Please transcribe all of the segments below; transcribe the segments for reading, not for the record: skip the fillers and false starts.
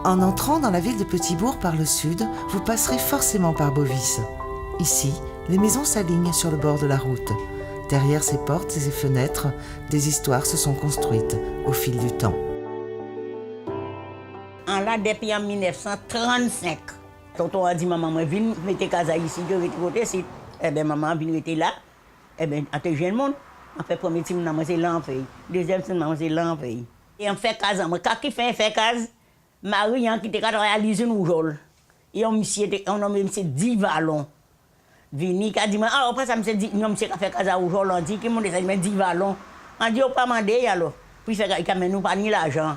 En entrant dans la ville de Petit-Bourg par le sud, vous passerez forcément par Bovis. Ici, les maisons s'alignent sur le bord de la route. Derrière ces portes et ces fenêtres, des histoires se sont construites au fil du temps. Là, depuis en 1935, tonton a dit maman, moi, viens mettre casa ici, je vais te côté ici. Eh bien, maman, viens rester là. Eh bien, à te jeune monde. En fait, premier team, c'est l'enfer. Deuxième team, c'est l'enfer. Et on fait casa, moi, quand il fait casa, Marie, qui était à l'usine Oujol. Et on nomme monsieur Divalon. Vini, qui a dit, ah, après ça, monsieur dit, non, monsieur, qui a fait casa Oujol, on dit, qui m'a dit, Divalon. On dit, on pas mandé, alors. Puis, il a nous pas ni l'argent.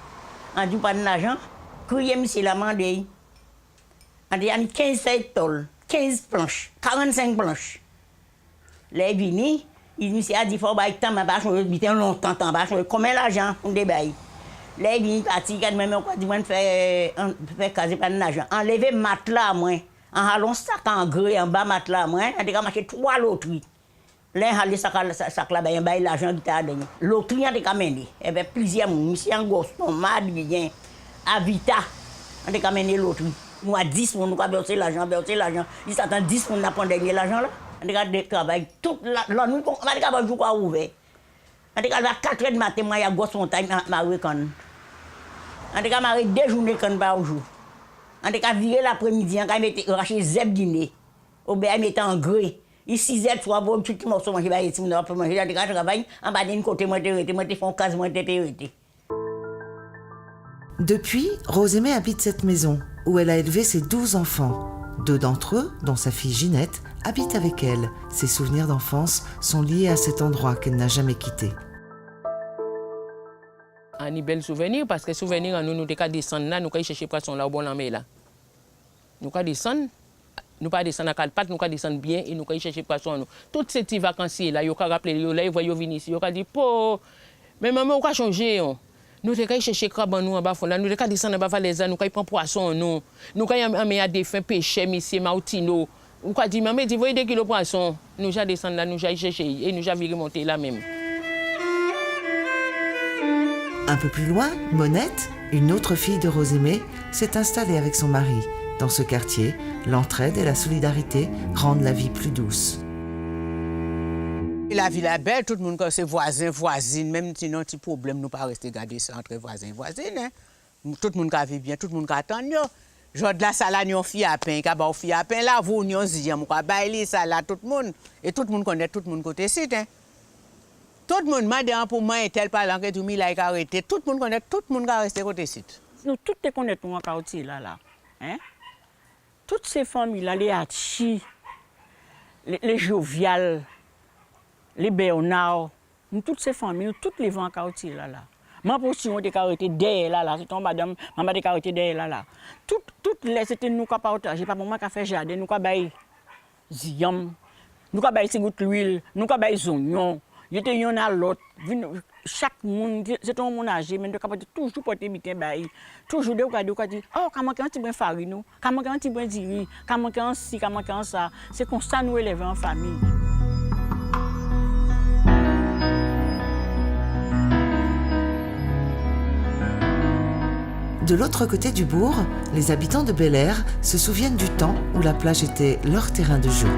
On dit, pas de l'argent. Crier, monsieur, la mandé. On dit, il y a 15 tôles, 15 planches, 45 planches. Là, Vini, il a dit, il faut que temps, mais pas longtemps, combien d'argent on débaille. Là, il est parti, il a dit, moi, faire caser pas d'argent. Enlever matelas, moi, en allant sac en grès, en bas matelas, moi, on a marché 3 loteries. Là, il a dit, sac là, il a l'argent qui a donné. Loterie, on a mené. Il y avait plusieurs, monsieur Angoston, Madrien, Avita, on a mené loterie. Nous, à 10, nous avons versé l'argent. Il s'attend 10, on a pris l'argent là. On a travaillé toute la nuit, on a joué à ouvert. On a 4 h du matin, moi, il y a gosse montagne, Marie Con. On a maré 2 journées par jour. On a viré l'après-midi, on a racheté zeb Guinée. Au béa, il était en grès. Il 6 h, 3 h, tout le monde mange, il a manger, on a travaillé, en bas d'un côté, moi, je fais un cas, moi, je Depuis, Rosémée habite cette maison, où elle a élevé ses 12 enfants. 2 d'entre eux, dont sa fille Ginette, habitent avec elle. Ses souvenirs d'enfance sont liés à cet endroit qu'elle n'a jamais quitté. Un bel souvenir, parce que souvenir, nous avons descendre là, nous avons chercher poisson là au bon là. Nous avons descendre, nous pas descendre à Calpat, nous avons descendre bien et nous avons chercher poisson. Toutes ces petits vacanciers là, ils ont rappelé, là, ils voient venir ici, ils ont dit, po, mais maman, on a changé. Nous avons cherché crabe nous en bas, nous avons descendre en bas falaise, nous avons prendre poisson, nous avons amené à des fins pêcher, monsieur Mautino. Nous avons dit, maman, tu vois 2 kilos de poisson. Nous avons descendu là, nous avons cherché et nous avons remonté là même. Un peu plus loin, Monette, une autre fille de Rosémée, s'est installée avec son mari. Dans ce quartier, l'entraide et la solidarité rendent la vie plus douce. La ville est belle, tout le monde c'est voisin, voisine, même si nous avons un petit problème, nous ne pouvons pas rester garder ça entre voisins et voisines. Hein. Tout le monde vit bien, tout le monde attend. Je de la salade, nous fille à pain, nous fille à pain, là, vous, nous disons, nous avons ça là, tout le monde. Et tout le monde connaît tout le monde côté site. Hein. Tout le monde m'a dit pour moi, tel parlant que tout le monde a arrêté. Tout le monde connaît, tout le monde a resté côté site. Nous tous les connaissons en quartier là. Hein? Toutes ces familles-là, les Hachi, les Jovial, les Bernard, nous toutes ces familles, nous toutes les vents en quartier là. Ma position était arrêtée derrière là. C'est ton madame, maman était arrêtée derrière là. Toutes les c'était nous qui partageons. Pas pour moi qui fait jardin, nous qui bail ziam, nous qui bail goutte l'huile, nous qui bail oignons. Il était yon à l'autre. Chaque monde, c'est un monde âgé, mais nous avons toujours porté bitin bail. Toujours de regarder, on dit, oh, comment un petit peu de farine, comment un petit peu de riz, comment un ci, comment un ça. C'est comme ça nous élevons en famille. De l'autre côté du bourg, les habitants de Bel-Air se souviennent du temps où la plage était leur terrain de jeu.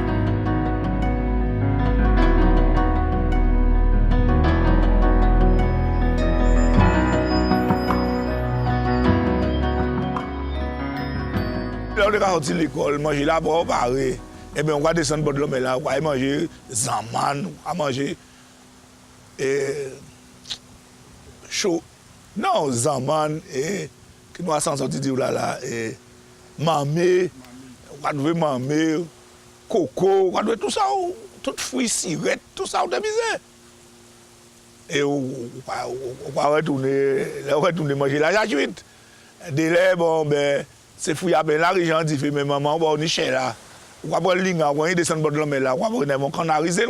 On est sorti de l'école, manger là-bas, pareil. Et bien, on va descendre bord de l'homme là, on va manger zaman, on va manger chaud. Non, zaman, et qui nous a sorti de là, et mamé, on va trouver mamé, coco, on va trouver tout ça, tout fruits, cigarettes, tout ça, on est misé. Et on va retourner manger la jajuite. Délai, bon, ben. C'est fou, il y a bien l'argent, dit, mais maman, on est cher là. On va prendre ligne, on va descendre de l'homme là, on va prendre mon canarisé,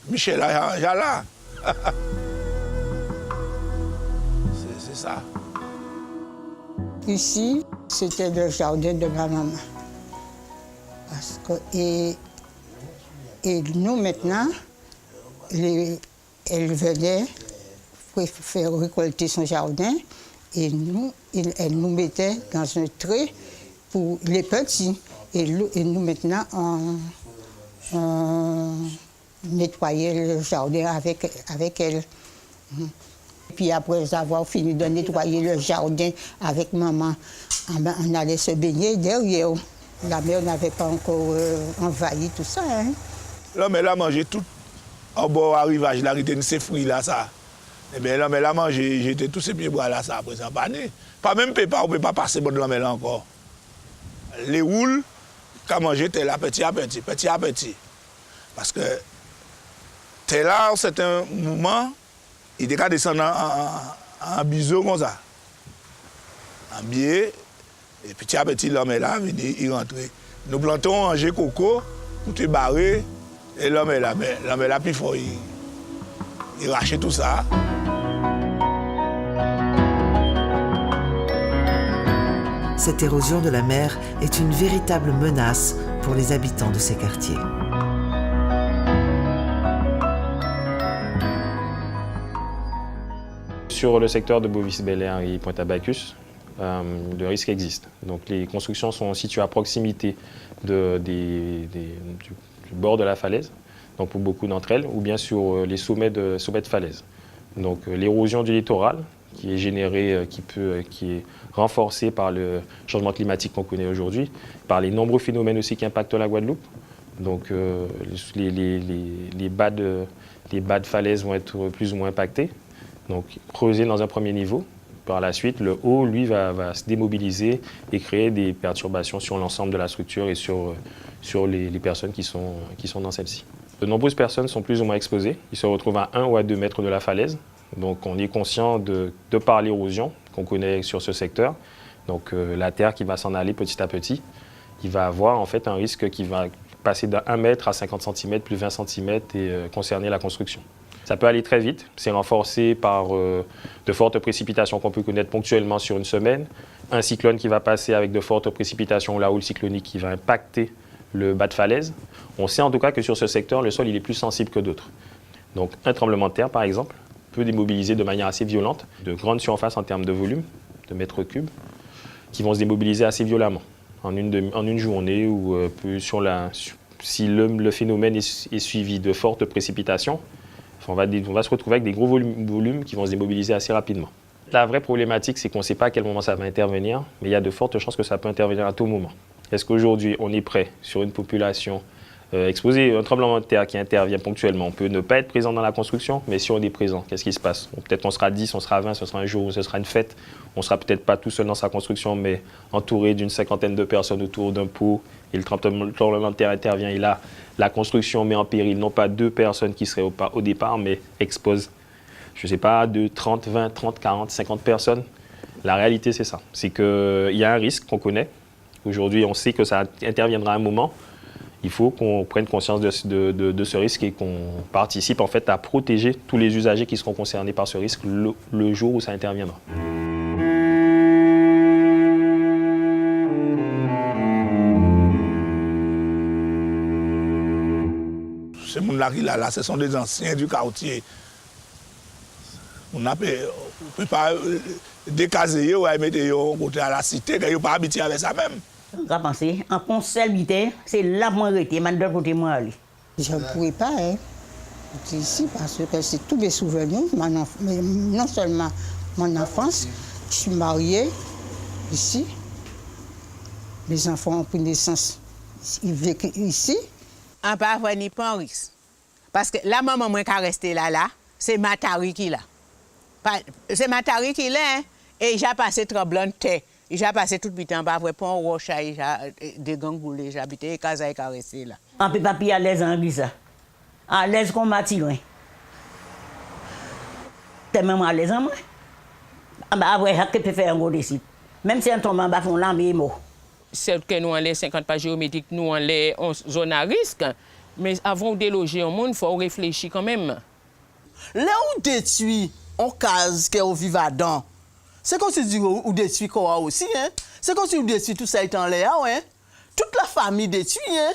Michel là, là. C'est ça. Ici, c'était le jardin de ma maman. Parce que, et nous maintenant, elle venait pour faire récolter son jardin. Et elle nous mettait dans un trait pour les petits. Et nous, maintenant, on nettoyait le jardin avec elle. Puis après avoir fini de nettoyer le jardin avec maman, on allait se baigner derrière. La mer n'avait pas encore envahi tout ça. Hein. L'homme, elle a mangé tout en bord arrivage, là, il ces fruits là, ça. Eh bien, l'homme, elle a mangé, j'étais tous ces pieds bois là, ça, après ça, pas même pépa, on ne peut pas passer bon de l'homme là encore. Les houles, quand manger, t'es là petit à petit, petit à petit. Parce que t'es là, c'est un moment, il est qu'à descendre en biseau comme ça. En biais, et petit à petit, l'homme est là, il rentre. Nous plantons en coco, tout est barré, et l'homme est là. Mais l'homme est là, puis il rachète tout ça. Cette érosion de la mer est une véritable menace pour les habitants de ces quartiers. Sur le secteur de Bovis-Bel-Air et Pointe-à-Bacchus, le risque existe. Donc les constructions sont situées à proximité du bord de la falaise, donc pour beaucoup d'entre elles, ou bien sur les sommets de falaise. Donc l'érosion du littoral, qui est générée, qui est renforcée par le changement climatique qu'on connaît aujourd'hui, par les nombreux phénomènes aussi qui impactent la Guadeloupe. Donc les bas de falaise vont être plus ou moins impactés. Donc creuser dans un premier niveau. Par la suite, le haut, lui, va se démobiliser et créer des perturbations sur l'ensemble de la structure et sur les personnes qui sont dans celle-ci. De nombreuses personnes sont plus ou moins exposées. Ils se retrouvent à 1 ou à 2 mètres de la falaise. Donc on est conscient de par l'érosion qu'on connaît sur ce secteur. Donc la terre qui va s'en aller petit à petit, il va avoir en fait un risque qui va passer de 1 mètre à 50 cm, plus 20 cm et concerner la construction. Ça peut aller très vite, c'est renforcé par de fortes précipitations qu'on peut connaître ponctuellement sur une semaine, un cyclone qui va passer avec de fortes précipitations, la houle cyclonique qui va impacter le bas de falaise. On sait en tout cas que sur ce secteur, le sol il est plus sensible que d'autres. Donc un tremblement de terre par exemple peut démobiliser de manière assez violente de grandes surfaces en termes de volume, de mètres cubes, qui vont se démobiliser assez violemment en une journée ou si le phénomène est suivi de fortes précipitations, on va se retrouver avec des gros volumes qui vont se démobiliser assez rapidement. La vraie problématique, c'est qu'on ne sait pas à quel moment ça va intervenir, mais il y a de fortes chances que ça peut intervenir à tout moment. Est-ce qu'aujourd'hui, on est prêt sur une population exposée à un tremblement de terre qui intervient ponctuellement? On peut ne pas être présent dans la construction, mais si on est présent, qu'est-ce qui se passe? Peut-être qu'on sera 10, on sera 20, ce sera un jour où ce sera une fête. On ne sera peut-être pas tout seul dans sa construction, mais entouré d'une 50aine de personnes autour d'un pot. Et le tremblement de terre intervient et là, la construction met en péril non pas 2 personnes qui seraient au départ, mais expose, je ne sais pas, de 30, 20, 30, 40, 50 personnes. La réalité, c'est ça. C'est qu'il y a un risque qu'on connaît. Aujourd'hui, on sait que ça interviendra à un moment. Il faut qu'on prenne conscience de ce risque et qu'on participe en fait à protéger tous les usagers qui seront concernés par ce risque le jour où ça interviendra. Ces gens-là qui là, ce sont des anciens du quartier. On ne peut pas décaser ou mettre côté à la cité, ils ne pas habiter avec ça même. On va penser, en conseil, c'est là que moi j'étais, mais de l'autre côté moi aller. Je ne pourrais pas être ici parce que c'est tous mes souvenirs, mais non seulement mon enfance, je suis mariée ici, mes enfants ont pris naissance, ils vécu ici. On ne peut avoir ni pas un risque. Parce que la maman qui est restée là, c'est Matari qui est là. C'est Matari qui est là, hein? Et j'ai passé tremblant de terre. J'ai passé tout le temps, pas vrai, pour un roche, des gangoulés, j'habitais et Kaza est resté là. On ne peut pas plus à l'aise en ça. À l'aise qu'on m'a tiré loin. T'es même à l'aise en moi. Après, je peux faire un gros décide. Même si on tombe en bas, on l'a mis mort. Certes que nous en les 50 pas géométriques, nous en les zones à risque, mais avant de déloger au monde, il faut réfléchir quand même. Là où détruit on case qu'on vit dedans, c'est comme si on détruit quoi aussi, hein? C'est comme si on détruit tout ça étant là, hein? Toute la famille détruit, hein?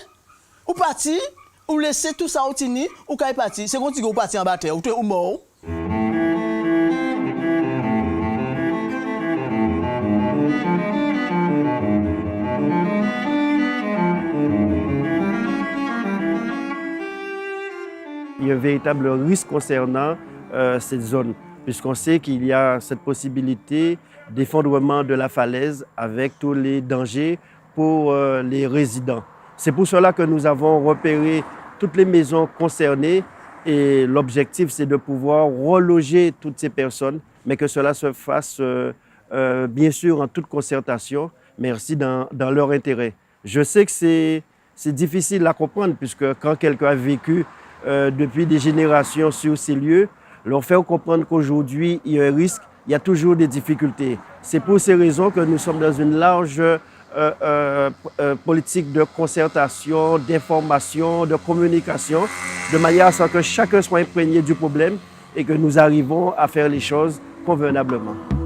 Ou parti, ou laisser tout ça au tini, ou quand parti, c'est comme si on parti en bataille, ou mort. il y a un véritable risque concernant cette zone, puisqu'on sait qu'il y a cette possibilité d'effondrement de la falaise avec tous les dangers pour les résidents. C'est pour cela que nous avons repéré toutes les maisons concernées et l'objectif, c'est de pouvoir reloger toutes ces personnes, mais que cela se fasse bien sûr en toute concertation, mais aussi dans leur intérêt. Je sais que c'est difficile à comprendre, puisque quand quelqu'un a vécu depuis des générations sur ces lieux, leur faire comprendre qu'aujourd'hui, il y a un risque, il y a toujours des difficultés. C'est pour ces raisons que nous sommes dans une large politique de concertation, d'information, de communication, de manière à ce que chacun soit imprégné du problème et que nous arrivons à faire les choses convenablement.